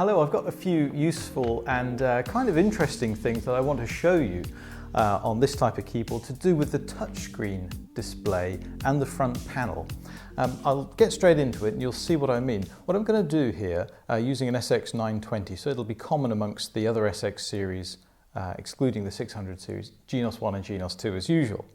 Hello, I've got a few useful and kind of interesting things that I want to show you on this type of keyboard to do with the touchscreen display and the front panel. I'll get straight into it and you'll see what I mean. What I'm going to do here using an SX920, so it'll be common amongst the other SX series, excluding the 600 series, Genos 1 and Genos 2 as usual.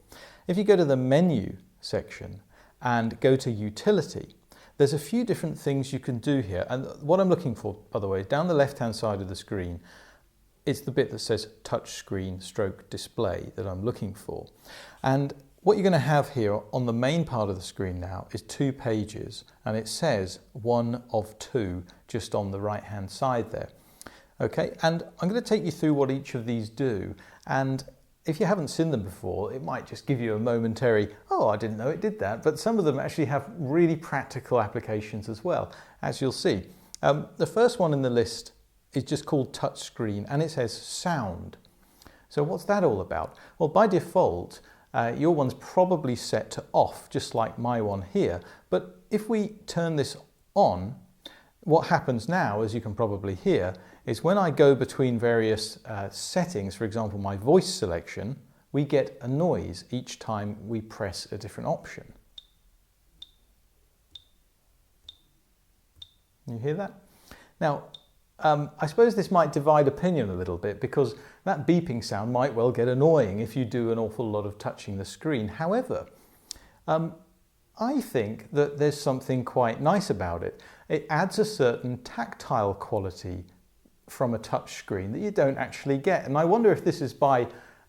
If you go to the menu section and go to utility, there's a few different things you can do here, and what I'm looking for, by the way, down the left-hand side of the screen, it's the bit that says touchscreen stroke display that I'm looking for. And what you're going to have here on the main part of the screen now is 2 pages, and it says 1 of 2 just on the right-hand side there. Okay, and I'm going to take you through what each of these do, and if you haven't seen them before, it might just give you a momentary, oh, I didn't know it did that, but some of them actually have really practical applications as well, as you'll see. The first one in the list is just called touchscreen, and it says sound. So what's that all about? Well, by default, your one's probably set to off, just like my one here. But if we turn this on, what happens now, as you can probably hear, is when I go between various settings, for example, my voice selection, we get a noise each time we press a different option. You hear that? Now, I suppose this might divide opinion a little bit, because that beeping sound might well get annoying if you do an awful lot of touching the screen. However, I think that there's something quite nice about it. It adds a certain tactile quality from a touch screen that you don't actually get. And I wonder if this is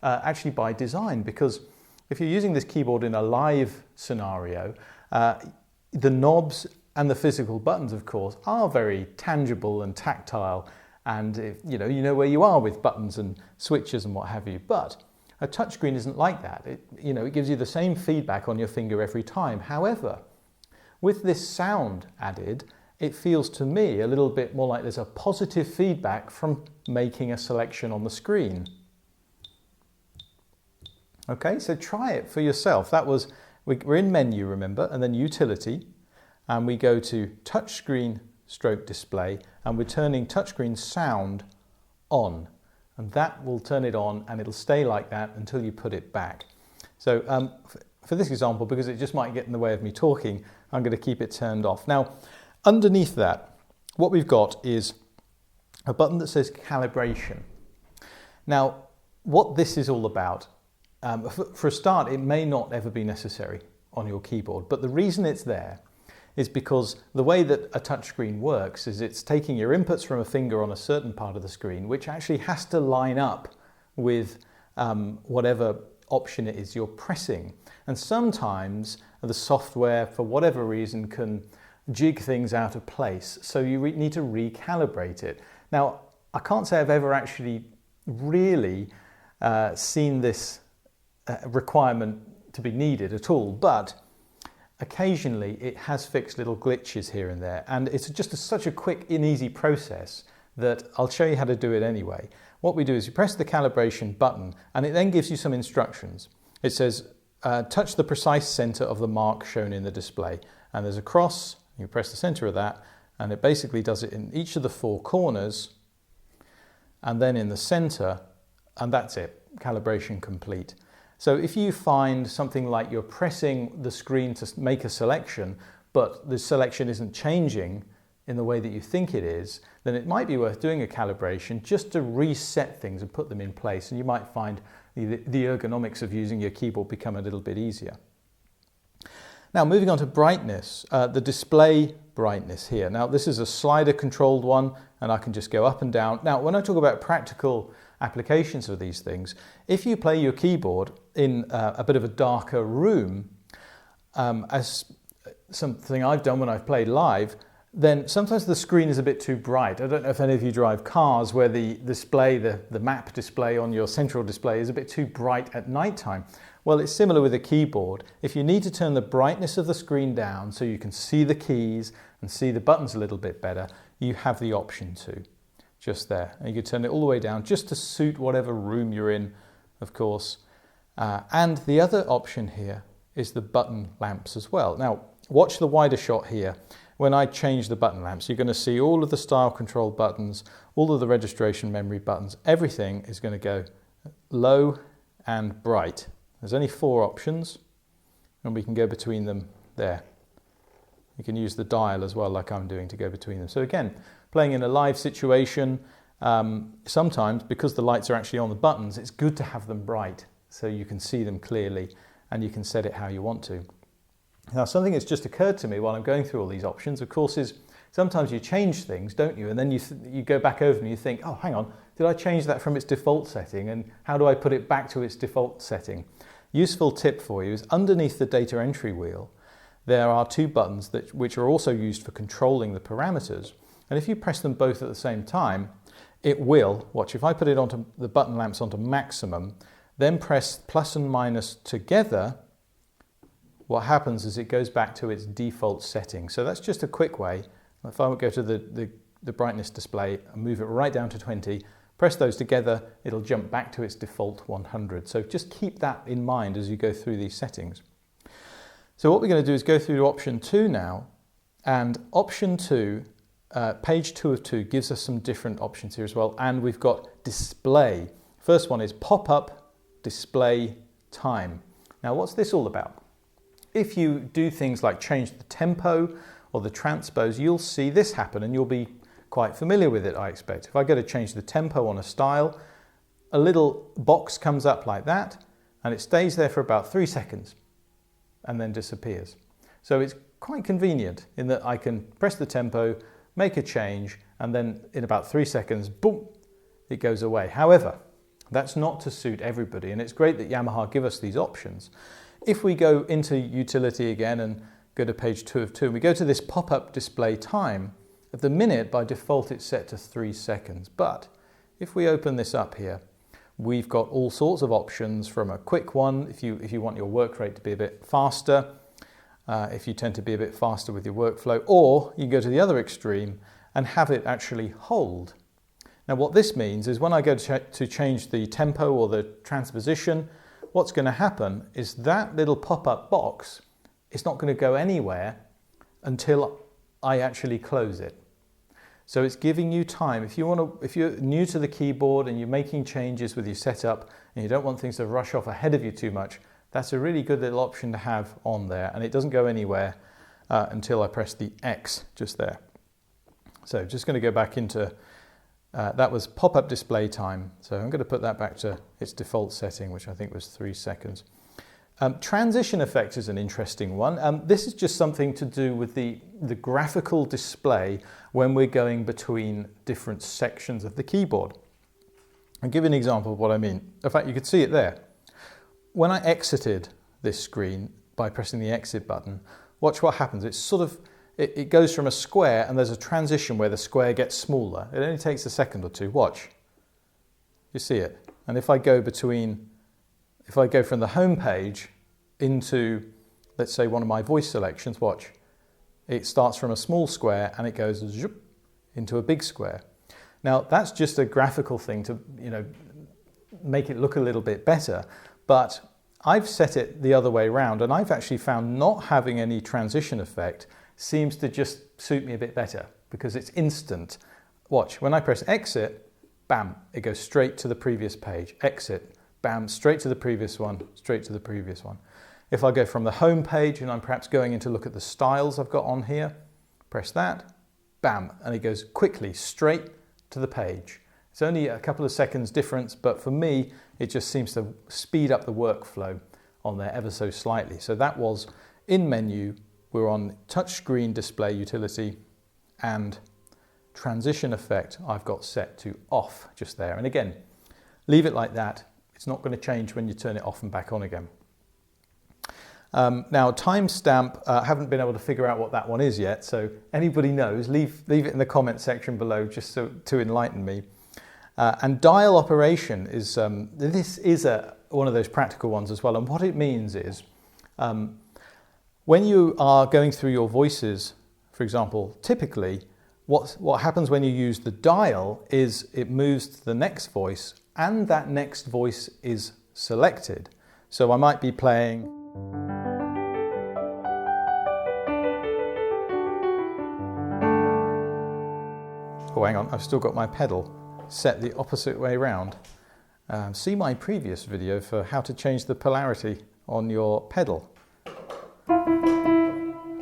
actually by design, because if you're using this keyboard in a live scenario, the knobs and the physical buttons, of course, are very tangible and tactile, and you know where you are with buttons and switches and what have you. But a touchscreen isn't like that. It gives you the same feedback on your finger every time. However, with this sound added, it feels to me a little bit more like there's a positive feedback from making a selection on the screen. Okay, so try it for yourself. We're in menu, remember, and then utility, and we go to touchscreen stroke display, and we're turning touchscreen sound on, and that will turn it on, and it'll stay like that until you put it back. So for this example, because it just might get in the way of me talking, I'm going to keep it turned off. Now, underneath that, what we've got is a button that says calibration. Now, what this is all about, for a start, it may not ever be necessary on your keyboard, but the reason it's there is because the way that a touchscreen works is it's taking your inputs from a finger on a certain part of the screen, which actually has to line up with whatever option it is you're pressing. And sometimes the software, for whatever reason, can jig things out of place, so you need to recalibrate it. Now, I can't say I've ever actually really seen this requirement to be needed at all, but occasionally it has fixed little glitches here and there, and it's just such a quick and easy process that I'll show you how to do it anyway. What we do is you press the calibration button, and it then gives you some instructions. It says, touch the precise center of the mark shown in the display, and there's a cross. You press the center of that, and it basically does it in each of the 4 corners, and then in the center, and that's it, calibration complete. So if you find something like you're pressing the screen to make a selection, but the selection isn't changing in the way that you think it is, then it might be worth doing a calibration just to reset things and put them in place, and you might find the ergonomics of using your keyboard become a little bit easier. Now, moving on to brightness, the display brightness here. Now, this is a slider controlled one, and I can just go up and down. Now, when I talk about practical applications of these things, if you play your keyboard in a bit of a darker room, as something I've done when I've played live, then sometimes the screen is a bit too bright. I don't know if any of you drive cars where the display, the map display on your central display is a bit too bright at night time. Well, it's similar with a keyboard. If you need to turn the brightness of the screen down so you can see the keys and see the buttons a little bit better, you have the option to, just there. And you can turn it all the way down just to suit whatever room you're in, of course. And the other option here is the button lamps as well. Now, watch the wider shot here. when I change the button lamps, you're going to see all of the style control buttons, all of the registration memory buttons, everything is going to go low and bright. There's only 4 options, and we can go between them there. You can use the dial as well, like I'm doing, to go between them. So again, playing in a live situation, sometimes because the lights are actually on the buttons, it's good to have them bright so you can see them clearly and you can set it how you want to. Now, something that's just occurred to me while I'm going through all these options, of course, is sometimes you change things, don't you? And then you go back over and you think, oh, hang on, did I change that from its default setting? And how do I put it back to its default setting? Useful tip for you is underneath the data entry wheel, there are 2 buttons which are also used for controlling the parameters. And if you press them both at the same time, it will, watch, if I put it onto the button lamps onto maximum, then press plus and minus together, what happens is it goes back to its default setting. So that's just a quick way. If I would go to the brightness display and move it right down to 20, press those together, it'll jump back to its default 100. So just keep that in mind as you go through these settings. So what we're going to do is go through to option 2 now, and option 2, page 2 of 2 gives us some different options here as well, and we've got display. First one is pop-up display time. Now what's this all about? If you do things like change the tempo or the transpose, you'll see this happen and you'll be quite familiar with it, I expect. If I go to change the tempo on a style, a little box comes up like that and it stays there for about 3 seconds and then disappears. So it's quite convenient in that I can press the tempo, make a change, and then in about 3 seconds, boom, it goes away. However, that's not to suit everybody, and it's great that Yamaha give us these options. If we go into utility again and go to page 2 of 2, and we go to this pop-up display time, at the minute by default it's set to 3 seconds. But if we open this up here, we've got all sorts of options, from a quick one if you want your work rate to be a bit faster, if you tend to be a bit faster with your workflow, or you can go to the other extreme and have it actually hold. Now what this means is when I go to change the tempo or the transposition, what's going to happen is that little pop-up box is not going to go anywhere until I actually close it. So it's giving you time. If you're new to the keyboard and you're making changes with your setup and you don't want things to rush off ahead of you too much, that's a really good little option to have on there, and it doesn't go anywhere until I press the X just there. So just going to go back into, that was pop-up display time. So I'm going to put that back to its default setting, which I think was 3 seconds. Transition effect is an interesting one. This is just something to do with the graphical display when we're going between different sections of the keyboard. I'll give you an example of what I mean. In fact, you could see it there. When I exited this screen by pressing the exit button, watch what happens. It's sort of, it goes from a square and there's a transition where the square gets smaller. It only takes a second or two. Watch. You see it. And if I go from the home page into, let's say, one of my voice selections, watch. It starts from a small square and it goes zoop into a big square. Now, that's just a graphical thing to, make it look a little bit better. But I've set it the other way around, and I've actually found not having any transition effect seems to just suit me a bit better because it's instant. Watch, when I press exit, bam, it goes straight to the previous page. Exit, bam, straight to the previous one, straight to the previous one. If I go from the home page and I'm perhaps going in to look at the styles I've got on here, press that, bam, and it goes quickly straight to the page. It's only a couple of seconds difference, but for me, it just seems to speed up the workflow on there ever so slightly. So that was in menu, we're on touchscreen display utility, and transition effect I've got set to off just there. And again, leave it like that. It's not going to change when you turn it off and back on again. Now, timestamp, I haven't been able to figure out what that one is yet, so anybody knows, leave it in the comment section below just to enlighten me. And dial operation is, this is one of those practical ones as well, and what it means is, when you are going through your voices, for example, typically, what happens when you use the dial is it moves to the next voice, and that next voice is selected. So I might be playing, Oh, hang on, I've still got my pedal set the opposite way round. See my previous video for how to change the polarity on your pedal.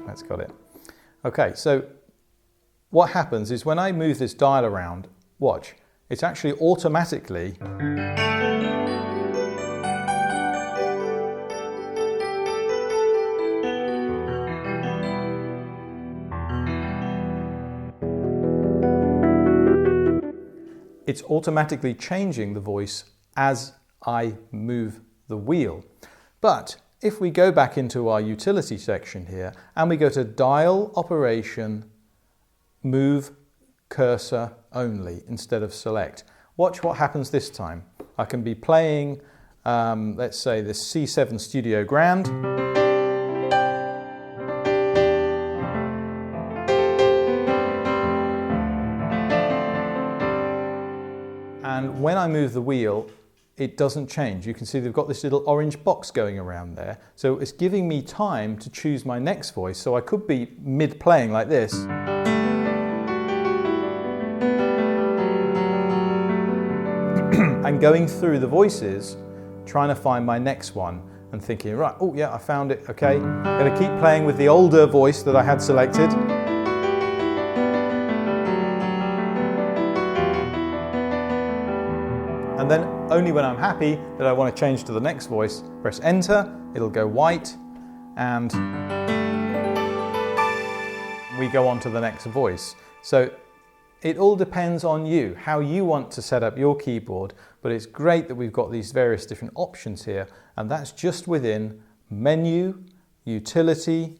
That's got it. Okay, so what happens is when I move this dial around, watch, it's actually automatically changing the voice as I move the wheel. But if we go back into our utility section here and we go to dial operation, move cursor only instead of select, watch what happens this time. I can be playing, let's say, this C7 Studio Grand. And when I move the wheel, it doesn't change. You can see they've got this little orange box going around there. So it's giving me time to choose my next voice. So I could be mid-playing like this. And going through the voices, trying to find my next one and thinking, right, oh yeah, I found it, okay. I'm gonna keep playing with the older voice that I had selected. And then only when I'm happy that I want to change to the next voice, press enter, it'll go white, and we go on to the next voice. So it all depends on you, how you want to set up your keyboard, but it's great that we've got these various different options here, and that's just within menu, utility,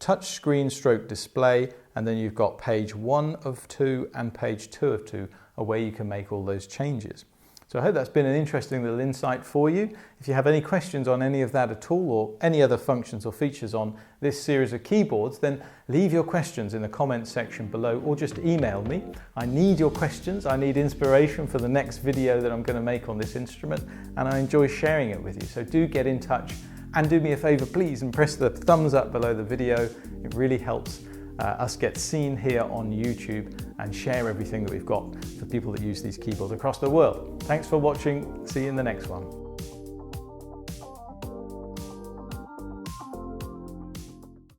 touchscreen stroke display, and then you've got page 1 of 2 and page 2 of 2 are where you can make all those changes. So I hope that's been an interesting little insight for you. If you have any questions on any of that at all, or any other functions or features on this series of keyboards, then leave your questions in the comments section below, or just email me. I need your questions. I need inspiration for the next video that I'm going to make on this instrument, and I enjoy sharing it with you. So do get in touch, and do me a favor, please, and press the thumbs up below the video. It really helps us get seen here on YouTube and share everything that we've got for people that use these keyboards across the world. Thanks for watching. See you in the next one.